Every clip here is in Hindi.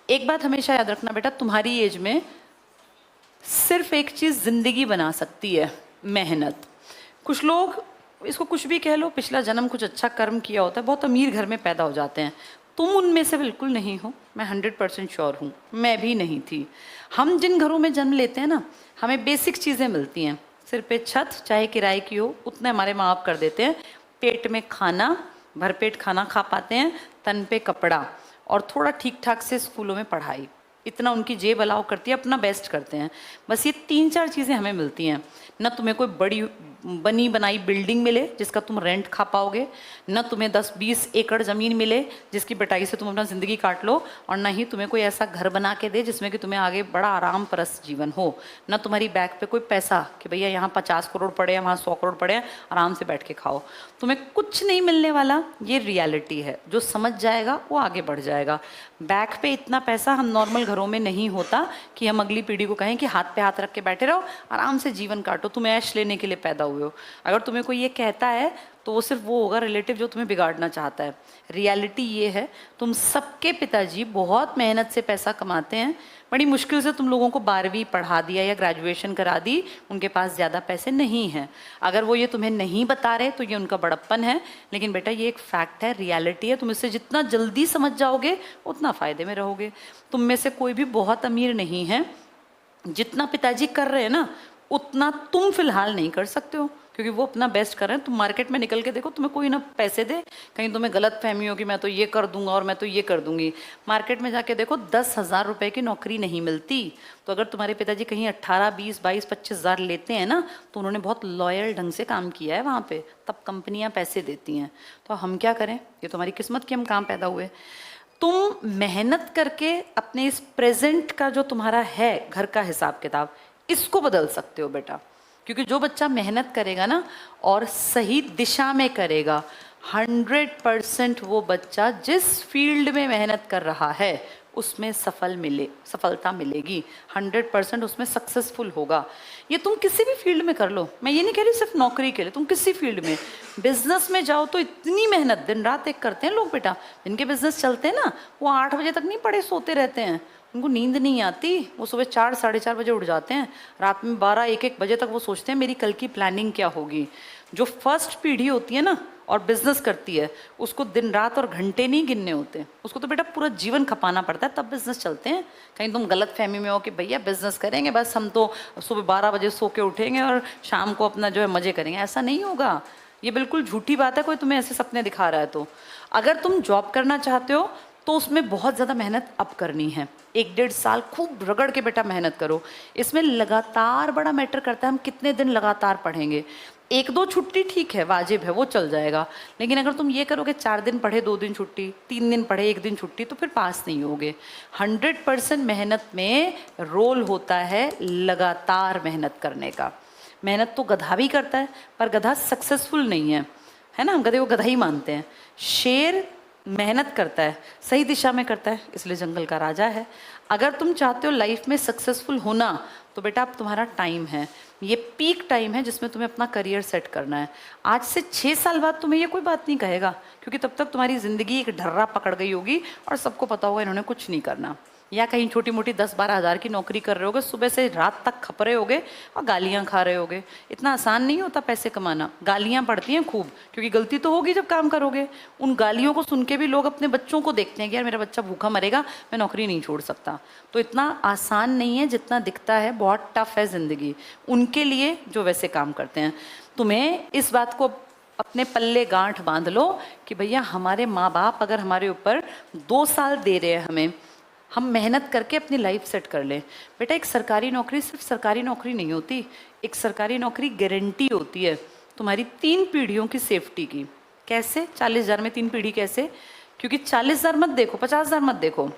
एक बात हमेशा याद रखना बेटा, तुम्हारी एज में सिर्फ एक चीज़ ज़िंदगी बना सकती है, मेहनत। कुछ लोग इसको कुछ भी कह लो, पिछला जन्म कुछ अच्छा कर्म किया होता है, बहुत अमीर घर में पैदा हो जाते हैं। तुम उनमें से बिल्कुल नहीं हो, मैं 100% श्योर हूँ, मैं भी नहीं थी। हम जिन घरों में जन्म लेते हैं ना, हमें बेसिक चीज़ें मिलती हैं। सिर पे छत, चाहे किराए की हो, उतने हमारे माँ बाप कर देते हैं। पेट में खाना, भरपेट खाना खा पाते हैं, तन पे कपड़ा, और थोड़ा ठीक ठाक से स्कूलों में पढ़ाई। इतना उनकी जेब अलाउ करती है, अपना बेस्ट करते हैं। बस ये 3-4 चीज़ें हमें मिलती हैं। न तुम्हें कोई बड़ी बनी बनाई बिल्डिंग मिले जिसका तुम रेंट खा पाओगे, न तुम्हें 10-20 एकड़ ज़मीन मिले जिसकी पिटाई से तुम अपना ज़िंदगी काट लो, और न ही तुम्हें कोई ऐसा घर बना के दे जिसमें कि तुम्हें आगे बड़ा आराम परस्त जीवन हो। न तुम्हारी बैग पे कोई पैसा कि भैया यहाँ 50 करोड़ पड़े हैं, वहाँ 100 करोड़ पड़े हैं, आराम से बैठ के खाओ। तुम्हें कुछ नहीं मिलने वाला, ये रियलिटी है। जो समझ जाएगा वो आगे बढ़ जाएगा। बैक पे इतना पैसा हम नॉर्मल घरों में नहीं होता कि हम अगली पीढ़ी को कहें कि हाथ पे हाथ रख के बैठे रहो, आराम से जीवन काटो, तुम ऐश लेने के लिए पैदा हुए हो। अगर तुम्हें कोई ये कहता है तो वो सिर्फ वो होगा रिलेटिव जो तुम्हें बिगाड़ना चाहता है। रियलिटी ये है, तुम सबके पिताजी बहुत मेहनत से पैसा कमाते हैं, बड़ी मुश्किल से तुम लोगों को 12वीं पढ़ा दिया या ग्रेजुएशन करा दी, उनके पास ज़्यादा पैसे नहीं हैं। अगर वो ये तुम्हें नहीं बता रहे तो ये उनका बड़प्पन है, लेकिन बेटा ये एक फैक्ट है, रियलिटी है। तुम इससे जितना जल्दी समझ जाओगे उतना फ़ायदे में रहोगे। तुम में से कोई भी बहुत अमीर नहीं है, जितना पिताजी कर रहे हैं ना उतना तुम फिलहाल नहीं कर सकते हो, क्योंकि वो अपना बेस्ट कर रहे हैं। तुम मार्केट में निकल के देखो, तुम्हें कोई ना पैसे दे, कहीं तुम्हें गलत फहमी हो कि मैं तो ये कर दूंगा और मैं तो ये कर दूंगी। मार्केट में जाके देखो 10,000 रुपए की नौकरी नहीं मिलती। तो अगर तुम्हारे पिताजी कहीं 18, 20, 22, 25,000 लेते हैं ना, तो उन्होंने बहुत लॉयल ढंग से काम किया है वहाँ पे, तब कंपनियाँ पैसे देती हैं। तो हम क्या करें, ये तुम्हारी किस्मत कि हम कहाँ पैदा हुए। तुम मेहनत करके अपने इस प्रेजेंट का जो तुम्हारा है घर का हिसाब किताब, इसको बदल सकते हो बेटा। क्योंकि जो बच्चा मेहनत करेगा ना और सही दिशा में करेगा, 100% वो बच्चा जिस फील्ड में मेहनत कर रहा है उसमें सफलता मिलेगी, 100% उसमें सक्सेसफुल होगा। ये तुम किसी भी फील्ड में कर लो, मैं ये नहीं कह रही सिर्फ नौकरी के लिए, तुम किसी फील्ड में, बिजनेस में जाओ तो इतनी मेहनत दिन रात एक करते हैं लोग बेटा। जिनके बिजनेस चलते हैं ना, वो 8 बजे तक नहीं पड़े सोते रहते हैं, उनको नींद नहीं आती, वो सुबह 4, 4:30 बजे उठ जाते हैं, रात में 12, 1 बजे तक वो सोचते हैं मेरी कल की प्लानिंग क्या होगी। जो फर्स्ट पीढ़ी होती है ना और बिजनेस करती है, उसको दिन रात और घंटे नहीं गिनने होते, उसको तो बेटा पूरा जीवन खपाना पड़ता है, तब बिजनेस चलते हैं। कहीं तुम गलत फहमी में हो कि भैया बिजनेस करेंगे बस हम तो सुबह 12 बजे सो के उठेंगे और शाम को अपना जो है मजे करेंगे, ऐसा नहीं होगा। ये बिल्कुल झूठी बात है, कोई तुम्हें ऐसे सपने दिखा रहा है तो। अगर तुम जॉब करना चाहते हो तो उसमें बहुत ज़्यादा मेहनत अब करनी है, 1-1.5 साल खूब रगड़ के बेटा मेहनत करो। इसमें लगातार बड़ा मैटर करता है, हम कितने दिन लगातार पढ़ेंगे। 1-2 छुट्टी ठीक है, वाजिब है, वो चल जाएगा। लेकिन अगर तुम ये करोगे 4 दिन पढ़े 2 दिन छुट्टी, 3 दिन पढ़े 1 दिन छुट्टी, तो फिर पास नहीं होगे। 100% मेहनत में रोल होता है लगातार मेहनत करने का। मेहनत तो गधा भी करता है, पर गधा सक्सेसफुल नहीं है ना, हम गधे को गधा ही मानते हैं। शेर मेहनत करता है, सही दिशा में करता है, इसलिए जंगल का राजा है। अगर तुम चाहते हो लाइफ में सक्सेसफुल होना, तो बेटा अब तुम्हारा टाइम है, ये पीक टाइम है जिसमें तुम्हें अपना करियर सेट करना है। आज से 6 साल बाद तुम्हें ये कोई बात नहीं कहेगा, क्योंकि तब तक तुम्हारी ज़िंदगी एक ढर्रा पकड़ गई होगी और सबको पता होगा इन्होंने कुछ नहीं करना। या कहीं छोटी मोटी 10-12 हज़ार की नौकरी कर रहे होगे, सुबह से रात तक खप रहे होगे और गालियाँ खा रहे होगे। इतना आसान नहीं होता पैसे कमाना, गालियाँ पड़ती हैं खूब, क्योंकि गलती तो होगी जब काम करोगे। उन गालियों को सुन के भी लोग अपने बच्चों को देखते हैं कि यार मेरा बच्चा भूखा मरेगा, मैं नौकरी नहीं छोड़ सकता। तो इतना आसान नहीं है जितना दिखता है, बहुत टफ है ज़िंदगी उनके लिए जो वैसे काम करते हैं। तुम्हें इस बात को अपने पल्ले गांठ बांध लो कि भैया हमारे माँ बाप अगर हमारे ऊपर 2 साल दे रहे हैं हमें, हम मेहनत करके अपनी लाइफ सेट कर लें। बेटा एक सरकारी नौकरी सिर्फ सरकारी नौकरी नहीं होती, एक सरकारी नौकरी गारंटी होती है तुम्हारी 3 पीढ़ियों की सेफ्टी की। कैसे? 40,000 में 3 पीढ़ी कैसे? क्योंकि 40,000 मत देखो, 50,000 मत देखो।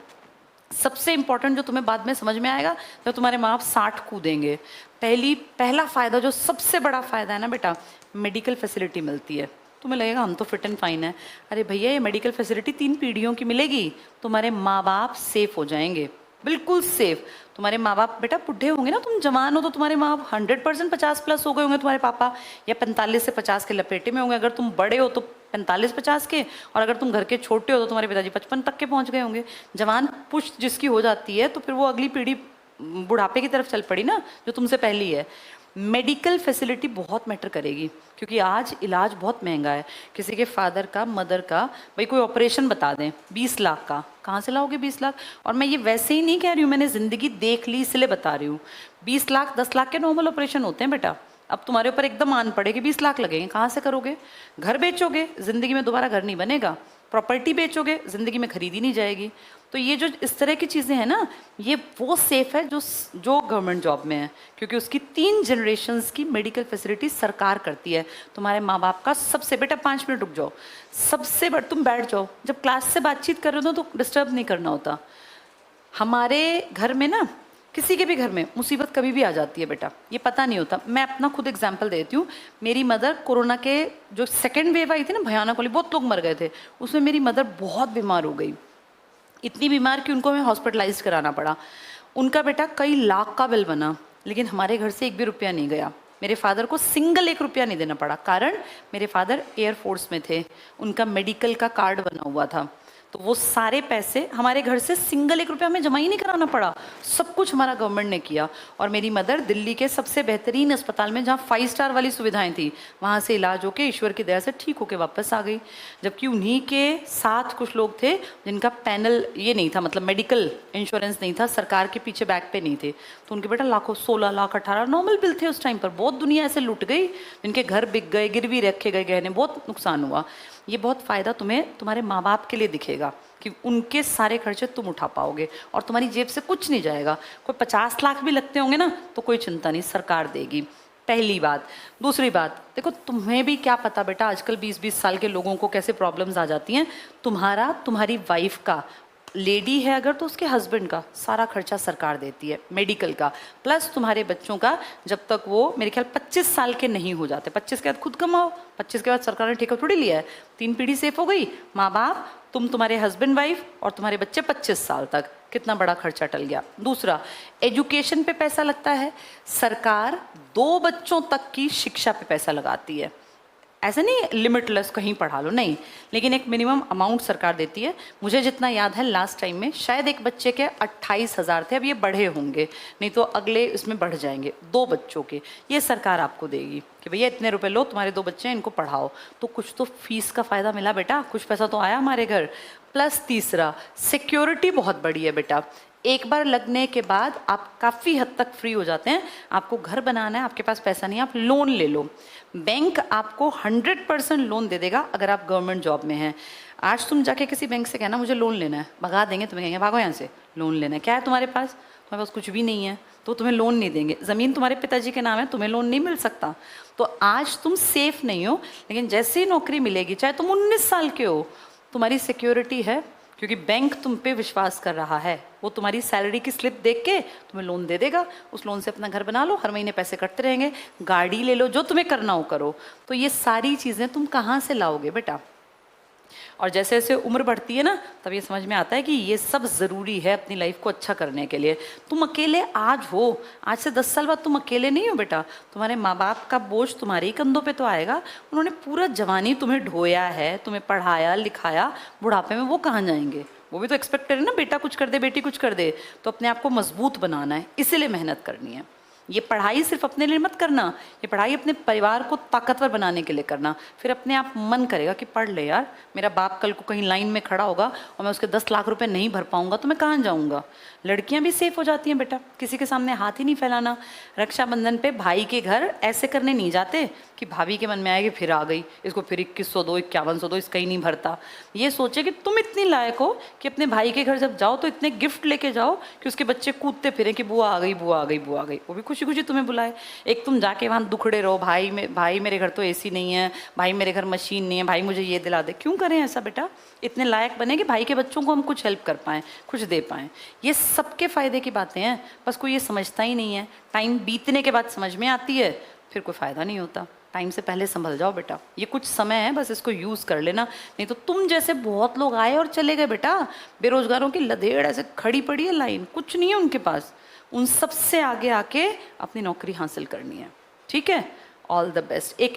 सबसे इंपॉर्टेंट जो तुम्हें बाद में समझ में आएगा जब तुम्हारे माँ बाप 60 कूदेंगे, पहला फ़ायदा, जो सबसे बड़ा फ़ायदा है ना बेटा, मेडिकल फैसिलिटी मिलती है। तुम्हें लगेगा हम तो फिट एंड फाइन है, अरे भैया ये मेडिकल फैसिलिटी 3 पीढ़ियों की मिलेगी, तुम्हारे माँ बाप सेफ हो जाएंगे। बिल्कुल सेफ। तुम्हारे माँ बाप बेटा बुढ़े होंगे ना, तुम जवान हो तो तुम्हारे माँ बाप 100% 50+ हो गए होंगे तुम्हारे पापा, या 45 से 50 के लपेटे में होंगे। अगर तुम बड़े हो तो 45-50 के, और अगर तुम घर के छोटे हो तो तुम्हारे पिताजी 55 तक के पहुंच गए होंगे। जवान पुश्त जिसकी हो जाती है तो फिर वो अगली पीढ़ी बुढ़ापे की तरफ चल पड़ी ना, जो तुमसे पहली है। मेडिकल फैसिलिटी बहुत मैटर करेगी, क्योंकि आज इलाज बहुत महंगा है। किसी के फादर का, मदर का, भाई कोई ऑपरेशन बता दें 20 लाख का, कहाँ से लाओगे 20 लाख? और मैं ये वैसे ही नहीं कह रही हूँ, मैंने ज़िंदगी देख ली इसलिए बता रही हूँ। 20 लाख 10 लाख के नॉर्मल ऑपरेशन होते हैं बेटा। अब तुम्हारे ऊपर एकदम आन पड़ेगी 20 लाख लगेंगे, कहाँ से करोगे? घर बेचोगे, ज़िंदगी में दोबारा घर नहीं बनेगा। प्रॉपर्टी बेचोगे, ज़िंदगी में खरीदी नहीं जाएगी। तो ये जो इस तरह की चीज़ें हैं ना, ये वो सेफ है जो गवर्नमेंट जॉब में है, क्योंकि उसकी 3 जनरेशन्स की मेडिकल फैसिलिटी सरकार करती है। तुम्हारे माँ बाप का सबसे, बेटा 5 मिनट रुक जाओ, सबसे बड़ा, तुम बैठ जाओ, जब क्लास से बातचीत कर रहे हो तो डिस्टर्ब नहीं करना होता। हमारे घर में ना, किसी के भी घर में मुसीबत कभी भी आ जाती है बेटा, ये पता नहीं होता। मैं अपना खुद एग्जाम्पल देती हूँ। मेरी मदर, कोरोना के जो सेकेंड वेव आई थी ना, भयानक वाली, बहुत लोग मर गए थे, उसमें मेरी मदर बहुत बीमार हो गई, इतनी बीमार कि उनको हमें हॉस्पिटलाइज कराना पड़ा। उनका बेटा कई लाख का बिल बना, लेकिन हमारे घर से एक भी रुपया नहीं गया। मेरे फादर को सिंगल 1 रुपया नहीं देना पड़ा, कारण मेरे फादर एयरफोर्स में थे, उनका मेडिकल का कार्ड बना हुआ था। तो वो सारे पैसे हमारे घर से सिंगल 1 रुपया हमें जमा ही नहीं कराना पड़ा, सब कुछ हमारा गवर्नमेंट ने किया। और मेरी मदर दिल्ली के सबसे बेहतरीन अस्पताल में, जहाँ 5 स्टार वाली सुविधाएं थी, वहाँ से इलाज होके ईश्वर की दया से ठीक होके वापस आ गई। जबकि उन्हीं के साथ कुछ लोग थे जिनका पैनल ये नहीं था, मतलब मेडिकल इंश्योरेंस नहीं था, सरकार के पीछे बैक पे नहीं थे, तो उनके बेटा लाखों, 16 लाख 18 नॉर्मल बिल थे उस टाइम पर। बहुत दुनिया ऐसे लुट गई, जिनके घर बिक गए, गिरवी रखे गए गहने, बहुत नुकसान हुआ। ये बहुत फ़ायदा तुम्हें तुम्हारे माँ बाप के लिए दिखेगा कि उनके सारे खर्चे तुम उठा पाओगे और तुम्हारी जेब से कुछ नहीं जाएगा। कोई 50 लाख भी लगते होंगे ना, तो कोई चिंता नहीं, सरकार देगी। पहली बात। दूसरी बात, देखो तुम्हें भी क्या पता बेटा, आजकल 20-20 साल के लोगों को कैसे प्रॉब्लम्स आ जाती हैं। तुम्हारी वाइफ का, लेडी है अगर, तो उसके हस्बैंड का सारा खर्चा सरकार देती है मेडिकल का, प्लस तुम्हारे बच्चों का, जब तक वो मेरे ख्याल 25 साल के नहीं हो जाते। 25 के बाद खुद कमाओ, 25 के बाद सरकार ने ठेका थोड़ी लिया है। 3 पीढ़ी सेफ हो गई, माँ बाप, तुम, तुम्हारे हस्बैंड वाइफ और तुम्हारे बच्चे 25 साल तक, कितना बड़ा खर्चा टल गया। दूसरा, एजुकेशन पे पैसा लगता है, सरकार 2 बच्चों तक की शिक्षा पे पैसा लगाती है। ऐसा नहीं लिमिटलेस कहीं पढ़ा लो, नहीं, लेकिन एक मिनिमम अमाउंट सरकार देती है। मुझे जितना याद है लास्ट टाइम में शायद एक बच्चे के 28,000 थे, अब ये बढ़े होंगे, नहीं तो अगले इसमें बढ़ जाएंगे। 2 बच्चों के ये सरकार आपको देगी कि भैया इतने रुपए लो, तुम्हारे 2 बच्चे हैं, इनको पढ़ाओ। तो कुछ तो फीस का फ़ायदा मिला बेटा, कुछ पैसा तो आया हमारे घर। प्लस तीसरा, सिक्योरिटी बहुत बड़ी है बेटा। एक बार लगने के बाद आप काफ़ी हद तक फ्री हो जाते हैं। आपको घर बनाना है, आपके पास पैसा नहीं है, आप लोन ले लो, बैंक आपको 100% लोन दे देगा अगर आप गवर्नमेंट जॉब में हैं। आज तुम जाके किसी बैंक से कहना मुझे लोन लेना है, भगा देंगे, तुम्हें कहेंगे भागो यहाँ से, लोन लेना है। क्या है तुम्हारे पास कुछ भी नहीं है, तो तुम्हें लोन नहीं देंगे। ज़मीन तुम्हारे पिताजी के नाम है, तुम्हें लोन नहीं मिल सकता। तो आज तुम सेफ नहीं हो, लेकिन जैसे ही नौकरी मिलेगी, चाहे तुम 19 साल के हो, तुम्हारी सिक्योरिटी है, क्योंकि बैंक तुम पे विश्वास कर रहा है। वो तुम्हारी सैलरी की स्लिप देख के तुम्हें लोन दे देगा, उस लोन से अपना घर बना लो, हर महीने पैसे कटते रहेंगे, गाड़ी ले लो, जो तुम्हें करना हो करो। तो ये सारी चीज़ें तुम कहाँ से लाओगे बेटा? और जैसे जैसे उम्र बढ़ती है ना, तब ये समझ में आता है कि ये सब ज़रूरी है अपनी लाइफ को अच्छा करने के लिए। तुम अकेले आज हो, आज से 10 साल बाद तुम अकेले नहीं हो बेटा। तुम्हारे माँ बाप का बोझ तुम्हारे ही कंधों पे तो आएगा। उन्होंने पूरा जवानी तुम्हें ढोया है, तुम्हें पढ़ाया लिखाया, बुढ़ापे में वो कहाँ जाएंगे? वो भी तो एक्सपेक्ट करें ना, बेटा कुछ कर दे, बेटी कुछ कर दे। तो अपने आप को मजबूत बनाना है, इसीलिए मेहनत करनी है। ये पढ़ाई सिर्फ अपने लिए मत करना, ये पढ़ाई अपने परिवार को ताकतवर बनाने के लिए करना। फिर अपने आप मन करेगा कि पढ़ ले यार, मेरा बाप कल को कहीं लाइन में खड़ा होगा और मैं उसके 10 लाख रुपए नहीं भर पाऊंगा तो मैं कहाँ जाऊंगा। लड़कियां भी सेफ हो जाती हैं बेटा, किसी के सामने हाथ ही नहीं फैलाना। रक्षाबंधन पे भाई के घर ऐसे करने नहीं जाते कि भाभी के मन में आएगी फिर आ गई, इसको फिर 2100 दो, 5100 दो, इसका ही नहीं भरता। ये सोचे कि तुम इतनी लायक हो कि अपने भाई के घर जब जाओ तो इतने गिफ्ट लेके जाओ कि उसके बच्चे कूदते फिरें कि बुआ आ गई, बुआ आ गई, बुआ आ गई। वो भी खुशी खुशी तुम्हें बुलाए। एक तुम जाके वहाँ दुखड़े रहो, भाई मेरे घर तो एसी नहीं है, भाई मेरे घर मशीन नहीं है, भाई मुझे ये दिला दे। क्यों करें ऐसा बेटा? इतने लायक बने कि भाई के बच्चों को हम कुछ हेल्प कर पाएँ, कुछ दे पाएँ। ये सबके फ़ायदे की बातें हैं, बस कोई ये समझता ही नहीं है। टाइम बीतने के बाद समझ में आती है, फिर कोई फ़ायदा नहीं होता। टाइम से पहले संभल जाओ बेटा, ये कुछ समय है, बस इसको यूज़ कर लेना। नहीं तो तुम जैसे बहुत लोग आए और चले गए बेटा, बेरोजगारों की लदेड़ ऐसे खड़ी पड़ी है लाइन, कुछ नहीं है उनके पास। उन सबसे आगे आके अपनी नौकरी हासिल करनी है, ठीक है? All the best. एक